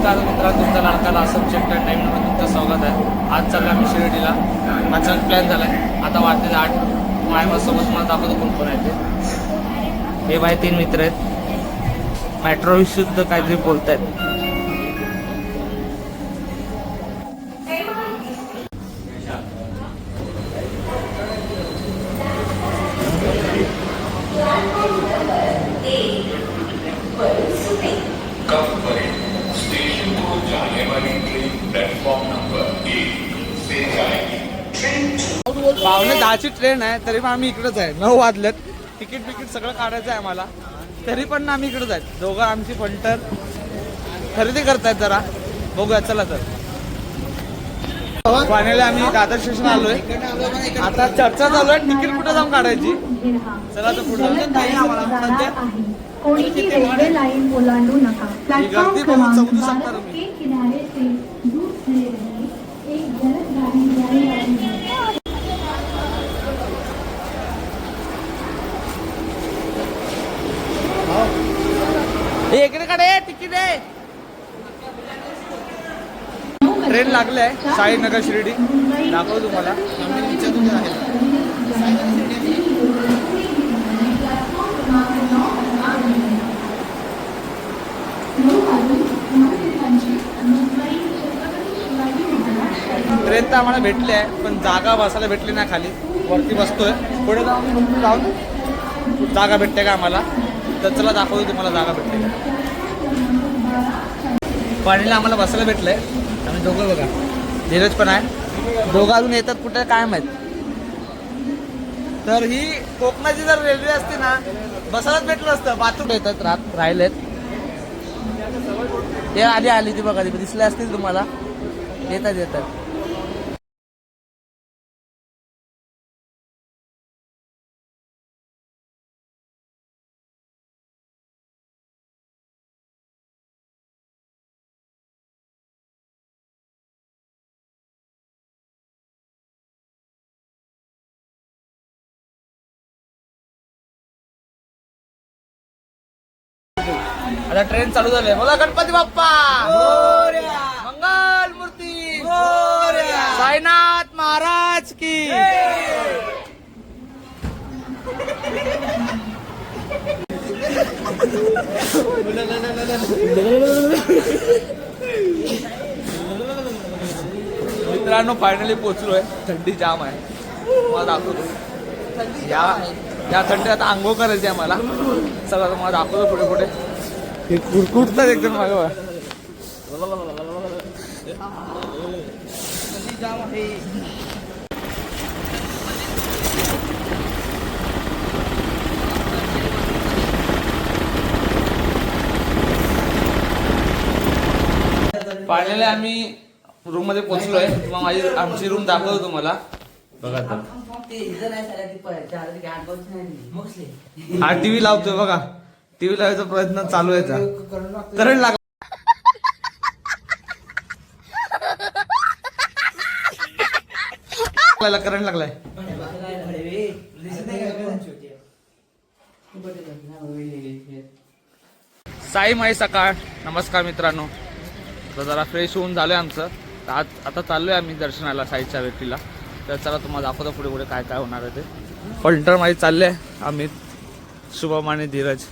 नमस्कार मित्रांनो, तुमचा लाडका लासम चॅप्टर टाईममध्ये तुमचं स्वागत आहे. आज चाललं आम्ही शिर्डीला. अचानक प्लॅन झाला आहे. आता वाटते 8 माझ्यासोबत मला दाखवतो कोण कोण आहे ते. हे माझे 3 मित्र आहेत. मेट्रो विषयी काहीतरी बोलत आहेत. पावणे 10ची ट्रेन आहे, तरी पण आम्ही इकडेच आहे. 9 वाजलेत. तिकीट सगळं काढायचं आहे आम्हाला, तरी पण आम्ही इकडेच आहेत. दोघं आमची पंटर खरेदी करतायत. जरा बघूया, चला तर. फायनली आम्ही दादर स्टेशन आलोय. आता चर्चा चालू आहे तिकीट कुठे जाऊन काढायची. चला तर पुढे कोणीही रेल्वे लाईन ओलांडू नका. प्लॅटफॉर्म क्रमांक 12 के किनारे से दूर खड़े रहिए. एक जलद गाड़ी जाने वाली है. इकडे काढे तिकीट आहे. ट्रेन लागलाय साईनगर शिर्डी. दाखव तुम्हाला. ट्रेन तर आम्हाला भेटली आहे, पण जागा बसायला भेटली नाही. खाली वरती बसतोय. पुढे जाऊन जागा भेटते का आम्हाला, तर चला दाखवतो तुम्हाला जागा भेटते का. पाणीला आम्हाला बसायला भेटलंय. आम्ही दोघं बघा, धीरज पण आहे. दोघं अजून येतात कुठे काय माहित. तर ही कोकणाची जर रेल्वे असते ना, बसायलाच भेटलं असतं. बाथरूम येतात राहिलेत. ते आली ती बघा, दिसले असतील तुम्हाला. येतात. आता ट्रेन चालू झाली. बोला गणपती बाप्पा मोरया, मंगल मूर्ती मोरया, साईनाथ महाराज की. मित्रांनो, फायनली पोहोचलोय. थंडी जाम आहे. मला दाखवतो. या थंडीत आता आंघोळ करायची आहे मला. चला मला दाखवतो पुढे. हे कुरकुरतात एकदम मागं. फायनली आम्ही रूम मध्ये पोहोचलोय. मग आमची रूम दाखवतो तुम्हाला. बघा तर. हा टीव्ही लावतोय बघा. टीव्ही लावायचा प्रयत्न चालू आहे. करंट लागला. करंट लागलाय. साई माई सकाळ. नमस्कार मित्रांनो. तर जरा फ्रेश होऊन झालंय आमचं. आता चाललोय आम्ही दर्शनाला साईच्या व्यक्तीला. तर चला तुम्हाला दाखवतो पुढे काय काय होणार आहे ते. पंटर माझे चालले. अमित, शुभम आणि धीरज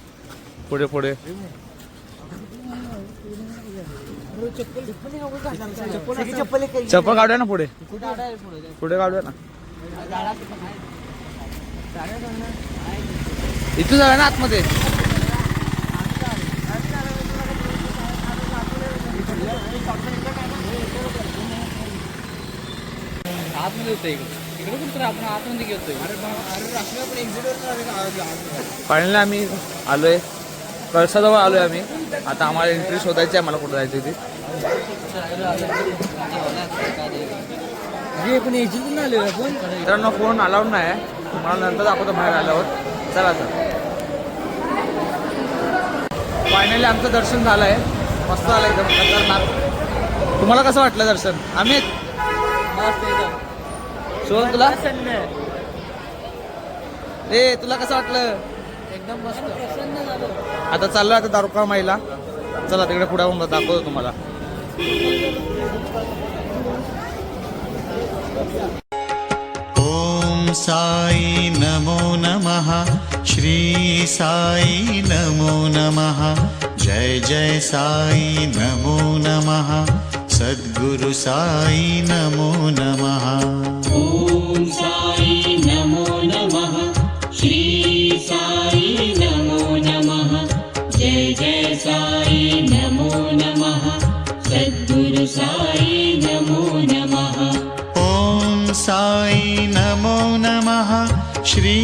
पुढे. चप्पल काढूया ना पुढे काढूया ना. इथून जाऊया ना आतमध्ये. फायनली आम्ही आलोय, कळसाजवळ आलोय आम्ही. आता आम्हाला एंट्री शोधायची आहे. मला कुठं जायचं ते. मित्रांनो, फोन अलाउड नाही आहे. तुम्हाला नंतर दाखवतो बाहेर आल्यावर. चला तर. फायनली आमचं दर्शन झालंय. मस्त झालं एकदम खतरनाक. तुम्हाला कसं वाटलं दर्शन अमित? सोन तुला तुला कसं वाटलं? एकदम मस्त प्रसन्न झालो. आता चाललो आता दारुका माईला. चला तिकडे पुढे दाखवतो तुम्हाला. ॐ साई नमो नमः श्री साई नमो नमः जय जय साई नमो नमः सद्गुरु साई नमो नमः ॐ साई नमो नमः श्री साई नमो नमः जय जय साई नमो नमः सद्गुरु साई नमो नमः ॐ साई नमो नमः श्री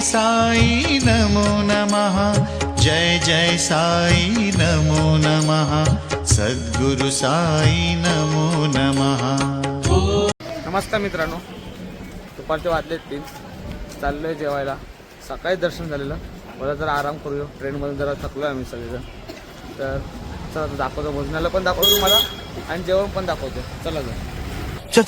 साई नमो नमः जय जय साई नमो नमः सद्गुरु साई नमो नमः नमस्कार मित्रांनो, दुपारचे वाजले 3, चाललोय जेवायला. सकाळी दर्शन झालेलं, मला जरा आराम करूया. ट्रेनमधून जरा थकलोय आम्ही सगळेजण. तर चला दाखवतो, भोजनाला पण दाखवतो तुम्हाला आणि जेवण पण दाखवतो. चला जा. चल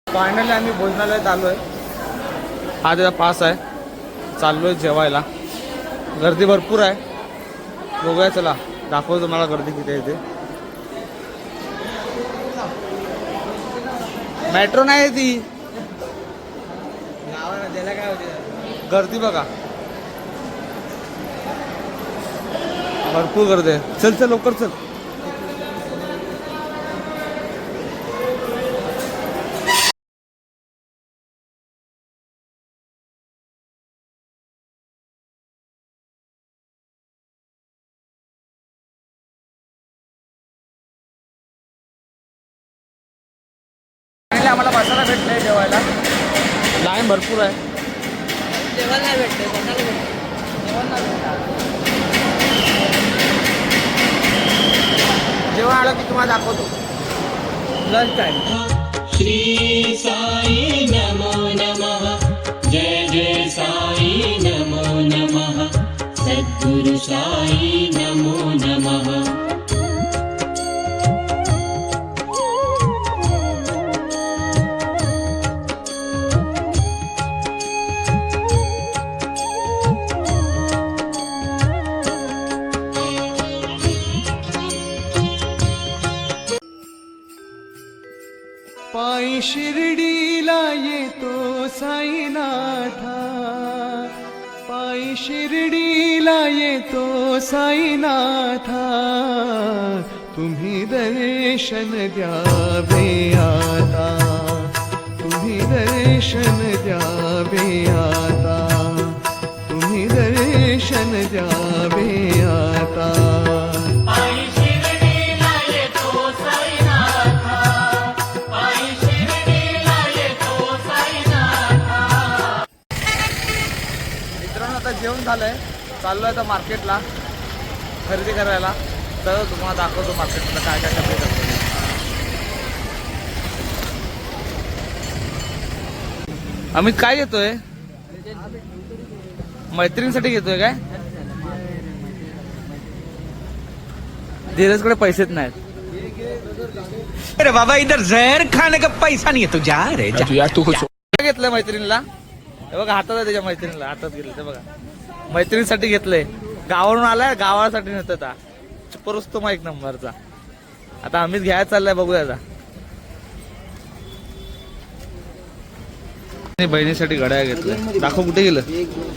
फायनली आम्ही भोजनालयात आलोय. हा त्याचा पास आहे. चाललोय जेवायला. गर्दी भरपूर आहे. बघूया, चला दाखवतो तुम्हाला गर्दी किती आहे ते. मेट्रो नाही आहे ती. गर्दी बघा, भरपूर गर्दी आहे. चल चल लवकर चल. आम्हाला बसायला भेटलंय जेवायला. लाईन भरपूर आहे. जेवण नाही भेटले, जेवण आलं की तुम्हाला दाखवतो. Lunch time. श्री साई नमो नमः जय जय साई नमो नमः सद्गुरु साई नमो नमः पायी शिर्डीला येतो साईनाथा, पायी शिर्डीला येतो साईनाथा, तुम्ही दर्शन द्यावे आता, तुम्ही दर्शन द्यावे आता, तुम्ही दर्शन द्यावे आता. आता जेवण झालंय. चाललोय आता मार्केटला खरेदी करायला. तर तुम्हाला दाखवतो मार्केटला काय काय खरेदी करतो. अमित काय घेतोय? मैत्रिणीसाठी घेतोय काय? धीरजकडे पैसेच नाहीत. अरे बाबा, इधर जहर खाने का पैसा नहीं है तो जा रे जा. यार तू काय घेतलंय मैत्रिणीला? हे बघा हातात आहे त्याच्या मैत्रिणीला. हातात घेतलं ते बघा. मैत्रिणीसाठी घेतलंय. गावावरून आलाय, गावासाठी नेत होता. चुपरच मग 1 नंबरचा. आता आम्हीच घ्यायला चाललाय, बघूया आता. बहिणीसाठी घड्याळ घेतलंय. दाखव कुठे गेलं.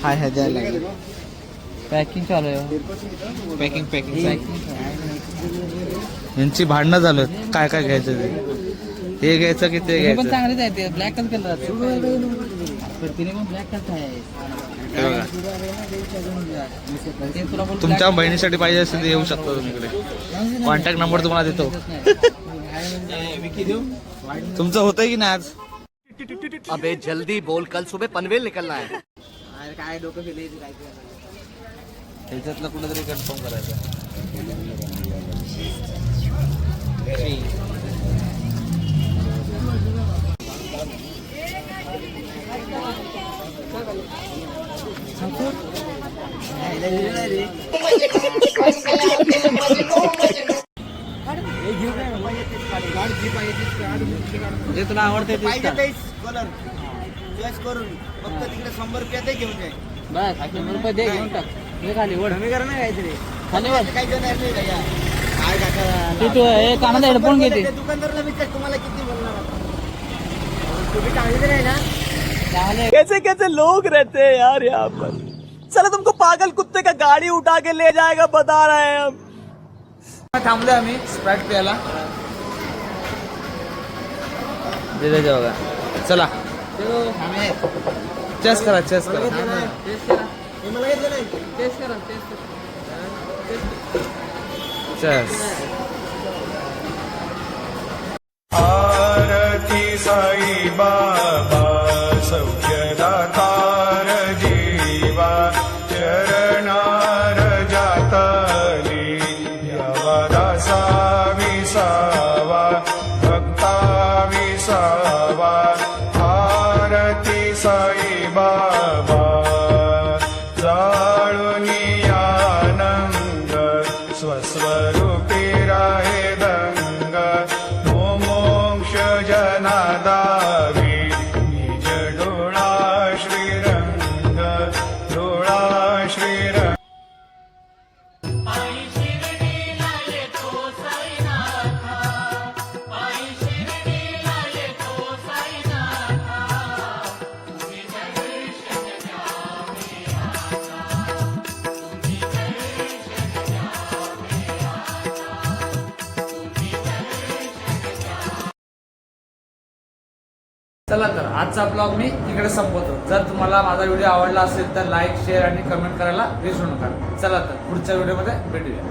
हाय हाय द्यायला लागेल. पॅकिंग चालू आहे. पॅकिंग यांची भांडणं झालं. काय काय घ्यायचं ते. हे घ्यायचं की ते घ्यायचं. चांगलेच आहे ते. ब्लॅकच कलर तिने पण ब्लॅकच आहे. तुमच्या बहिणीसाठी पाहिजे असेल तर येऊ शकता तुम्ही इकडे. कॉन्टॅक्ट नंबर तुम्हाला देतो. तुमचं होतंय की नाही आज? अबे जल्दी बोल, कल सुबह पनवेल निकलना है. काय डोकं फिरले काय त्याच्यातलं कुठेतरी कन्फर्म करायचं. तुला आवडते पाहिजे तेच कलर चॉईस करून फक्त तिकडे 100 रुपयात घेऊन जाईल. बस 100 रुपये दे घेऊन टाक हे खाली वर कमी करा ना काहीतरी. खाली वर काही जण नाही भैया. काय काका तू हे कानाचा हेडफोन घेते दुकानदाराला विचार तुम्हाला किती बोलणार आता. तुम्ही चांगली तर आहे ना. कैसे कैसे लोग रहते हैं यार यहाँ पर. चलो तुमको पागल कुत्ते का गाड़ी उठा के ले जाएगा बता रहे हैं हम. थांबले आम्ही स्प्राईट प्यायला. दिले बघा. चला चेस करा चेस करा. हे मला घेतलं नाही. चेस. आरती साई बाबा सौख्यदातार जीवा चरणार जातली यावा दासा विसावा भक्ता विसावा. आरती साई बाबा जाळुनी आनंद स्वस्वरूपी राहे दंग मोक्ष जनादावी निज डोळा श्रीरंग डोळा श्रीरंग. चला तर आजचा ब्लॉग मी इकडे संपवतो. जर तुम्हाला माझा व्हिडिओ आवडला असेल तर लाईक शेअर आणि कमेंट करायला विसरू नका. चला तर पुढच्या व्हिडिओमध्ये भेटूया.